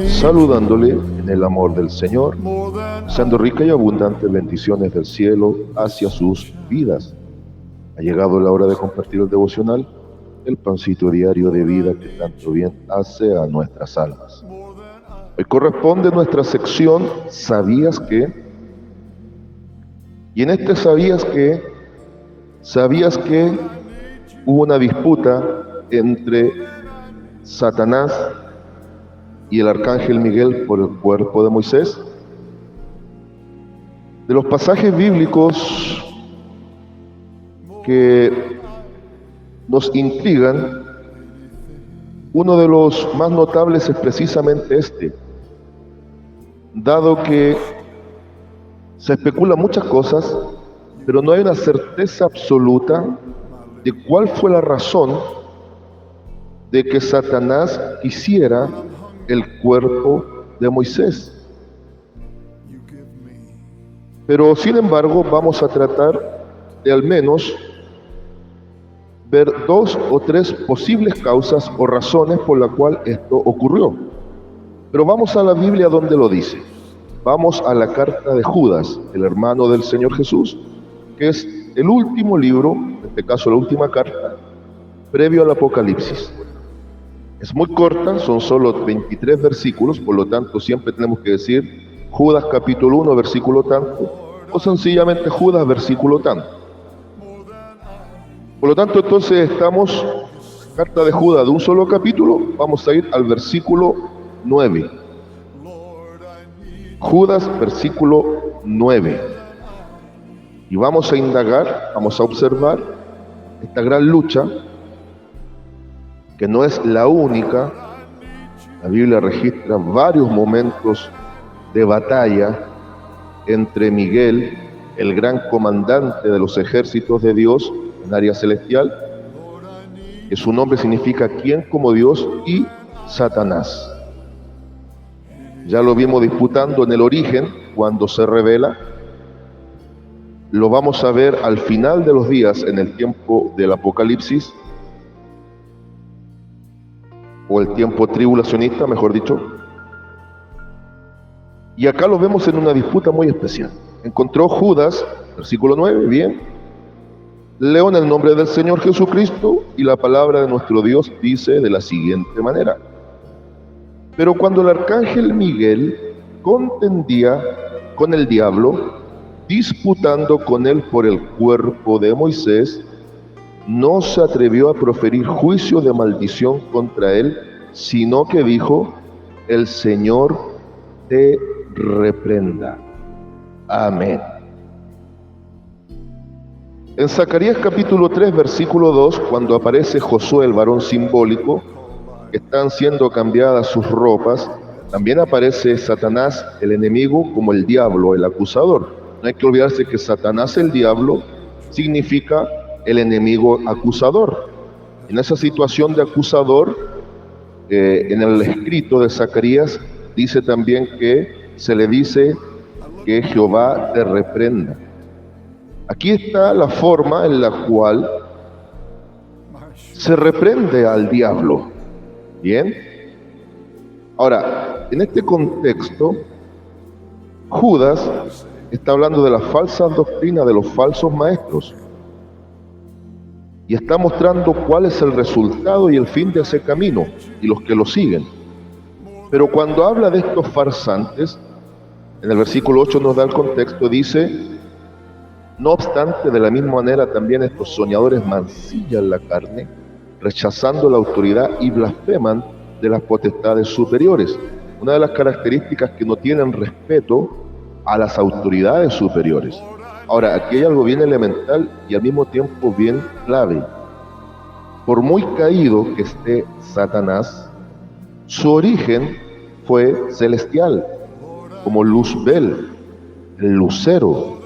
Saludándole en el amor del Señor, siendo rica y abundante bendiciones del cielo hacia sus vidas. Ha llegado la hora de compartir el devocional, el pancito diario de vida que tanto bien hace a nuestras almas. Hoy corresponde nuestra sección ¿Sabías qué? Y en este ¿Sabías que hubo una disputa entre Satanás y el arcángel Miguel por el cuerpo de Moisés? De los pasajes bíblicos que nos intrigan, uno de los más notables es precisamente este, dado que se especulan muchas cosas, pero no hay una certeza absoluta de cuál fue la razón de que Satanás quisiera el cuerpo de Moisés. Pero sin embargo vamos a tratar de al menos ver 2 o 3 posibles causas o razones por la cual esto ocurrió. Pero vamos a la Biblia donde lo dice. Vamos a la carta de Judas, el hermano del Señor Jesús, que es el último libro, en este caso la última carta, previo al Apocalipsis. Es muy corta, son solo 23 versículos, por lo tanto siempre tenemos que decir Judas capítulo 1, versículo tanto, o sencillamente Judas versículo tanto. Por lo tanto, entonces estamos, carta de Judas de un solo capítulo, vamos a ir al versículo 9. Judas versículo 9. Y vamos a indagar, vamos a observar esta gran lucha, que no es la única. La Biblia registra varios momentos de batalla entre Miguel, el gran comandante de los ejércitos de Dios en área celestial, que su nombre significa quien como Dios, y Satanás. Ya lo vimos disputando en el origen, cuando se revela. Lo vamos a ver al final de los días, en el tiempo del Apocalipsis, o el tiempo tribulacionista, mejor dicho. Y acá lo vemos en una disputa muy especial. Encontró Judas, versículo 9, bien, leo en el nombre del Señor Jesucristo, y la palabra de nuestro Dios dice de la siguiente manera: pero cuando el arcángel Miguel contendía con el diablo, disputando con él por el cuerpo de Moisés, no se atrevió a proferir juicio de maldición contra él, sino que dijo: el Señor te reprenda. Amén. En Zacarías capítulo 3, versículo 2, cuando aparece Josué, el varón simbólico, que están siendo cambiadas sus ropas, también aparece Satanás, el enemigo, como el diablo, el acusador. No hay que olvidarse que Satanás, el diablo, significa el enemigo acusador. En esa situación de acusador, en el escrito de Zacarías, dice también que se le dice que Jehová te reprenda. Aquí está la forma en la cual se reprende al diablo. Bien. Ahora, en este contexto, Judas está hablando de la falsa doctrina de los falsos maestros y está mostrando cuál es el resultado y el fin de ese camino y los que lo siguen. Pero cuando habla de estos farsantes, en el versículo 8 nos da el contexto, dice: no obstante, de la misma manera también estos soñadores mancillan la carne, rechazando la autoridad, y blasfeman de las potestades superiores. Una de las características que no tienen respeto a las autoridades superiores. Ahora, aquí hay algo bien elemental y al mismo tiempo bien clave. Por muy caído que esté Satanás, su origen fue celestial, como Luzbel, el lucero,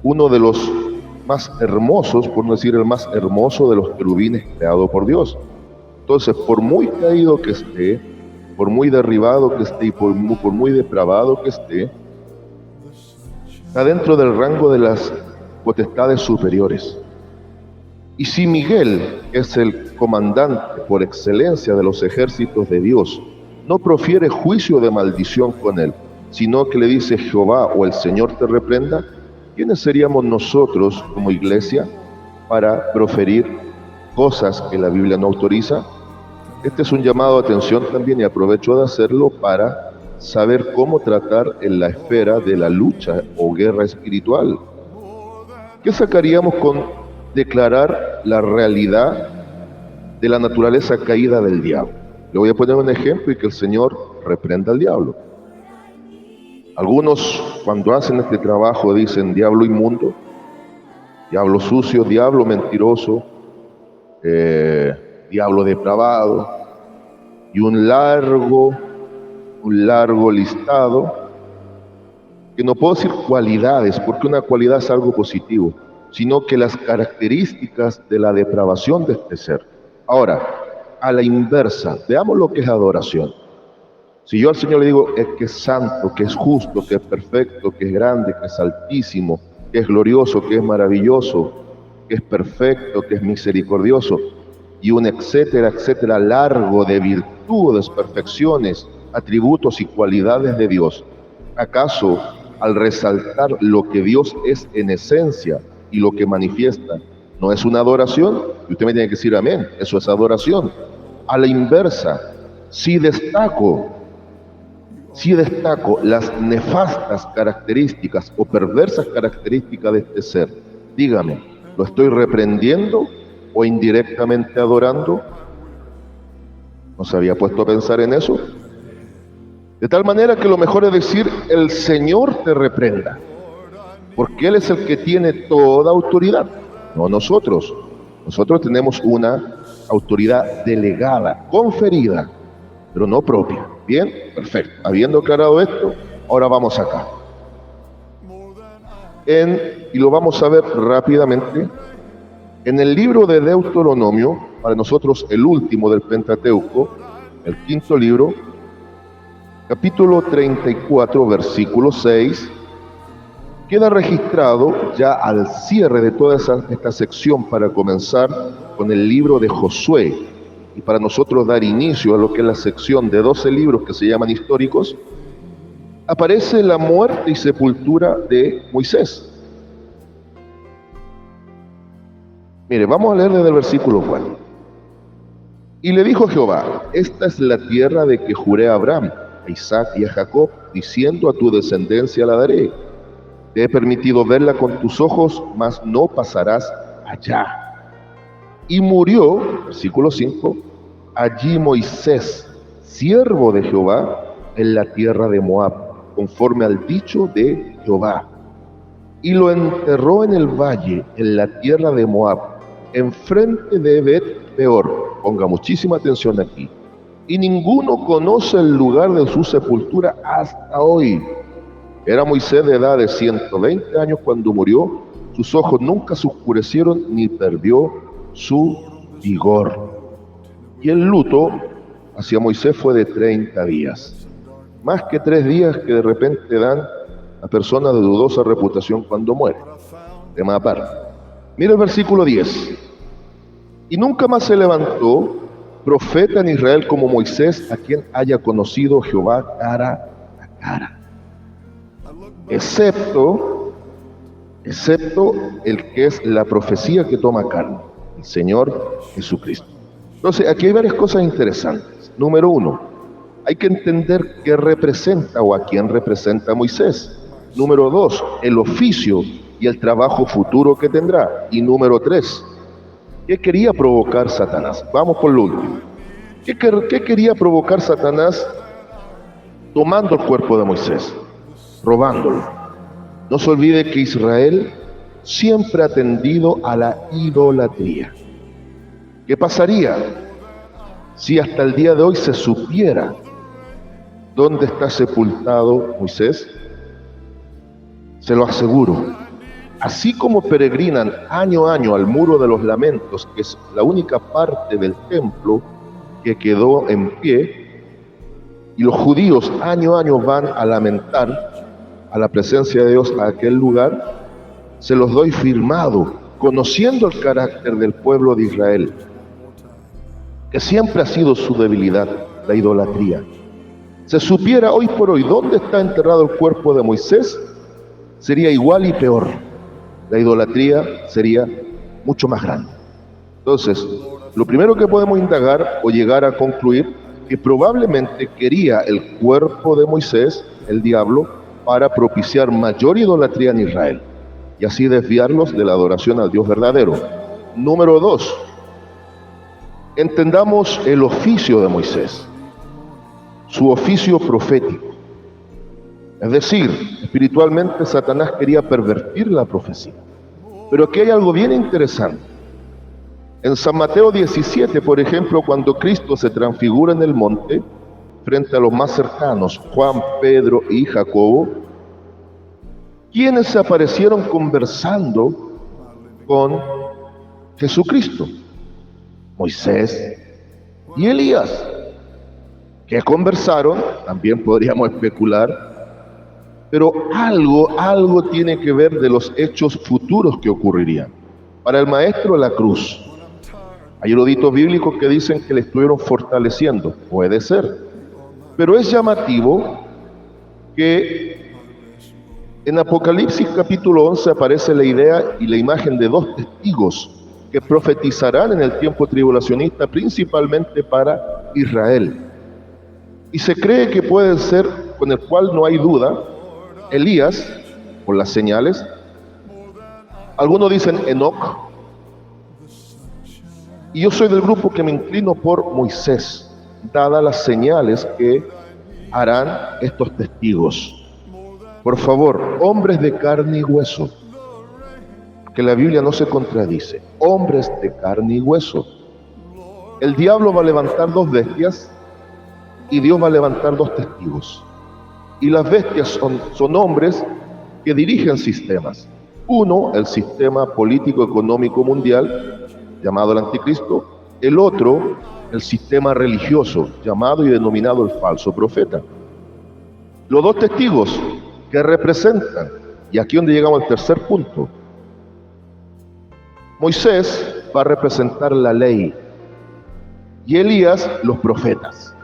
uno de los más hermosos, por no decir el más hermoso de los querubines creado por Dios. Entonces, por muy caído que esté, por muy derribado que esté y por muy depravado que esté, está dentro del rango de las potestades superiores. Y si Miguel es el comandante por excelencia de los ejércitos de Dios, no profiere juicio de maldición con él, sino que le dice Jehová o el Señor te reprenda, ¿quiénes seríamos nosotros como iglesia para proferir cosas que la Biblia no autoriza? Este es un llamado de atención también y aprovecho de hacerlo para saber cómo tratar en la esfera de la lucha o guerra espiritual. ¿Qué sacaríamos con declarar la realidad de la naturaleza caída del diablo? Le voy a poner un ejemplo y que el Señor reprenda al diablo. Algunos cuando hacen este trabajo dicen diablo inmundo, diablo sucio, diablo mentiroso, diablo depravado y un largo listado que no puedo decir cualidades porque una cualidad es algo positivo, sino que las características de la depravación de este ser. Ahora, a la inversa, veamos lo que es adoración. Si yo al Señor le digo que es santo, que es justo, que es perfecto, que es grande, que es altísimo, que es glorioso, que es maravilloso, que es perfecto, que es misericordioso, y un etcétera, etcétera, largo de virtudes, perfecciones, atributos y cualidades de Dios, ¿acaso al resaltar lo que Dios es en esencia y lo que manifiesta, no es una adoración? Y usted me tiene que decir amén, eso es adoración. A la inversa, si destaco las nefastas características o perversas características de este ser, dígame, ¿lo estoy reprendiendo o indirectamente adorando? ¿No se había puesto a pensar en eso? De tal manera que lo mejor es decir, el Señor te reprenda, porque Él es el que tiene toda autoridad, no nosotros. Nosotros tenemos una autoridad delegada, conferida, pero no propia. Bien, perfecto. Habiendo aclarado esto, ahora vamos acá. Y lo vamos a ver rápidamente. En el libro de Deuteronomio, para nosotros el último del Pentateuco, el quinto libro, capítulo 34, versículo 6, queda registrado ya al cierre de toda esta sección para comenzar con el libro de Josué y para nosotros dar inicio a lo que es la sección de 12 libros que se llaman históricos, aparece la muerte y sepultura de Moisés. Mire, vamos a leer desde el versículo 4. Y le dijo Jehová, esta es la tierra de que juré a Abraham, a Isaac y a Jacob, diciendo a tu descendencia la daré. Te he permitido verla con tus ojos, mas no pasarás allá. Y murió, versículo 5, allí Moisés, siervo de Jehová, en la tierra de Moab, conforme al dicho de Jehová. Y lo enterró en el valle, en la tierra de Moab, enfrente de Bet-peor. Ponga muchísima atención aquí. Y ninguno conoce el lugar de su sepultura hasta hoy. Era Moisés de edad de 120 años cuando murió. Sus ojos nunca se oscurecieron ni perdió su vigor. Y el luto hacia Moisés fue de 30 días. Más que 3 días que de repente dan a personas de dudosa reputación cuando mueren. Tema aparte. Mira el versículo 10. Y nunca más se levantó profeta en Israel como Moisés, a quien haya conocido Jehová cara a cara. Excepto el que es la profecía que toma carne, el Señor Jesucristo. Entonces, aquí hay varias cosas interesantes. Número 1, hay que entender qué representa o a quién representa Moisés. Número 2, el oficio y el trabajo futuro que tendrá. Y número 3, ¿qué quería provocar Satanás? Vamos por lo último. ¿Qué quería provocar Satanás tomando el cuerpo de Moisés? Robándolo. No se olvide que Israel siempre ha tendido a la idolatría. ¿Qué pasaría si hasta el día de hoy se supiera dónde está sepultado Moisés? Se lo aseguro, Así como peregrinan año a año al Muro de los Lamentos, que es la única parte del templo que quedó en pie, y los judíos año a año van a lamentar a la presencia de Dios a aquel lugar, se los doy firmado, conociendo el carácter del pueblo de Israel, que siempre ha sido su debilidad, la idolatría. Se supiera hoy por hoy dónde está enterrado el cuerpo de Moisés, sería igual y peor. La idolatría sería mucho más grande. Entonces, lo primero que podemos indagar o llegar a concluir, que probablemente quería el cuerpo de Moisés, el diablo, para propiciar mayor idolatría en Israel y así desviarlos de la adoración al Dios verdadero. Número 2, entendamos el oficio de Moisés, su oficio profético. Es decir, espiritualmente Satanás quería pervertir la profecía. Pero aquí hay algo bien interesante. En San Mateo 17, por ejemplo, cuando Cristo se transfigura en el monte, frente a los más cercanos, Juan, Pedro y Jacobo, ¿quiénes se aparecieron conversando con Jesucristo? Moisés y Elías. ¿Qué conversaron? También podríamos especular. Pero algo tiene que ver de los hechos futuros que ocurrirían. Para el maestro, la cruz. Hay eruditos bíblicos que dicen que le estuvieron fortaleciendo. Puede ser. Pero es llamativo que en Apocalipsis capítulo 11 aparece la idea y la imagen de dos testigos que profetizarán en el tiempo tribulacionista, principalmente para Israel. Y se cree que pueden ser, con el cual no hay duda, Elías, por las señales. Algunos dicen Enoc, y yo soy del grupo que me inclino por Moisés, dadas las señales que harán estos testigos. Por favor, hombres de carne y hueso, que la Biblia no se contradice, hombres de carne y hueso. El diablo va a levantar dos bestias y Dios va a levantar dos testigos. Y las bestias son hombres que dirigen sistemas. Uno, el sistema político económico mundial, llamado el anticristo. El otro, el sistema religioso, llamado y denominado el falso profeta. Los dos testigos que representan, y aquí donde llegamos al tercer punto, Moisés va a representar la ley y Elías los profetas.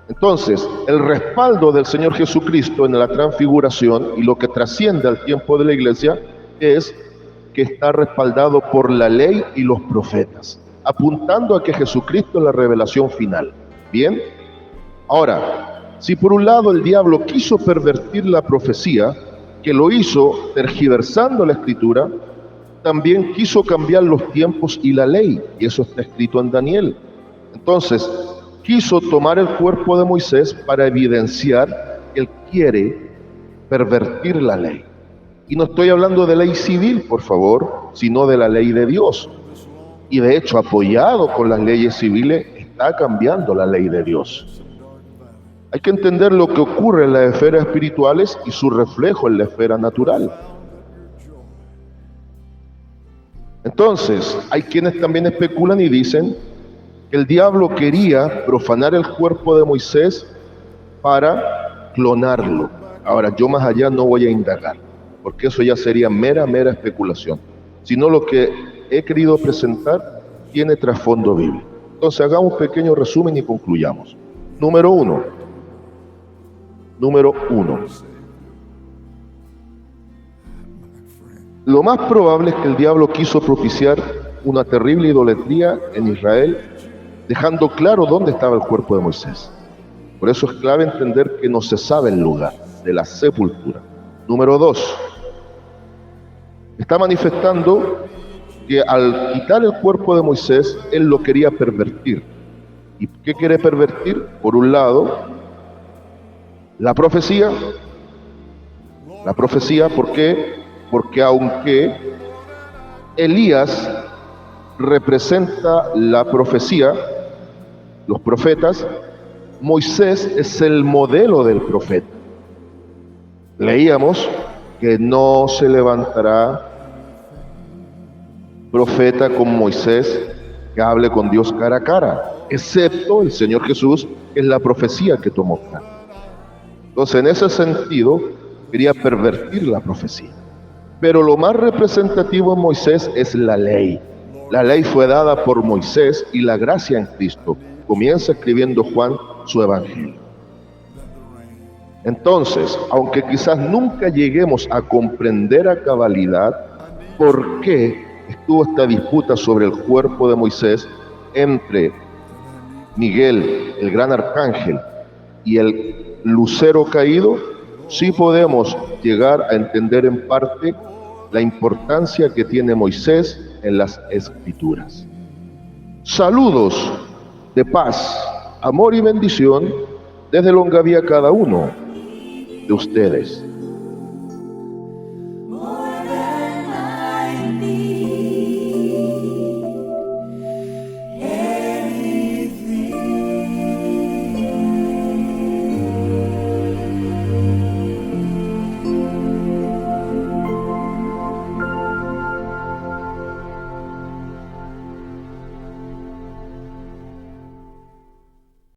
Entonces, el respaldo del Señor Jesucristo en la transfiguración y lo que trasciende al tiempo de la iglesia es que está respaldado por la ley y los profetas, apuntando a que Jesucristo es la revelación final. ¿Bien? Ahora, si por un lado el diablo quiso pervertir la profecía, que lo hizo tergiversando la escritura, también quiso cambiar los tiempos y la ley, y eso está escrito en Daniel. Entonces, quiso tomar el cuerpo de Moisés para evidenciar que él quiere pervertir la ley. Y no estoy hablando de ley civil, por favor, sino de la ley de Dios. Y de hecho, apoyado con las leyes civiles, está cambiando la ley de Dios. Hay que entender lo que ocurre en las esferas espirituales y su reflejo en la esfera natural. Entonces, hay quienes también especulan y dicen que el diablo quería profanar el cuerpo de Moisés para clonarlo. Ahora, yo más allá no voy a indagar, porque eso ya sería mera especulación, sino lo que he querido presentar tiene trasfondo bíblico. Entonces, hagamos un pequeño resumen y concluyamos. Número uno. Lo más probable es que el diablo quiso propiciar una terrible idolatría en Israel, dejando claro dónde estaba el cuerpo de Moisés. Por eso es clave entender que no se sabe el lugar de la sepultura. Número 2, está manifestando que al quitar el cuerpo de Moisés, él lo quería pervertir. ¿Y qué quiere pervertir? Por un lado, la profecía. La profecía, ¿por qué? Porque aunque Elías representa la profecía, los profetas, Moisés es el modelo del profeta. Leíamos que no se levantará profeta como Moisés que hable con Dios cara a cara, excepto el Señor Jesús, que es la profecía que tomó cara. Entonces, en ese sentido, quería pervertir la profecía. Pero lo más representativo en Moisés es la ley. La ley fue dada por Moisés y la gracia en Cristo. Comienza escribiendo Juan su evangelio. Entonces, aunque quizás nunca lleguemos a comprender a cabalidad por qué estuvo esta disputa sobre el cuerpo de Moisés entre Miguel, el gran arcángel, y el lucero caído, sí podemos llegar a entender en parte la importancia que tiene Moisés en las Escrituras. Saludos de paz, amor y bendición desde Longaví a cada uno de ustedes.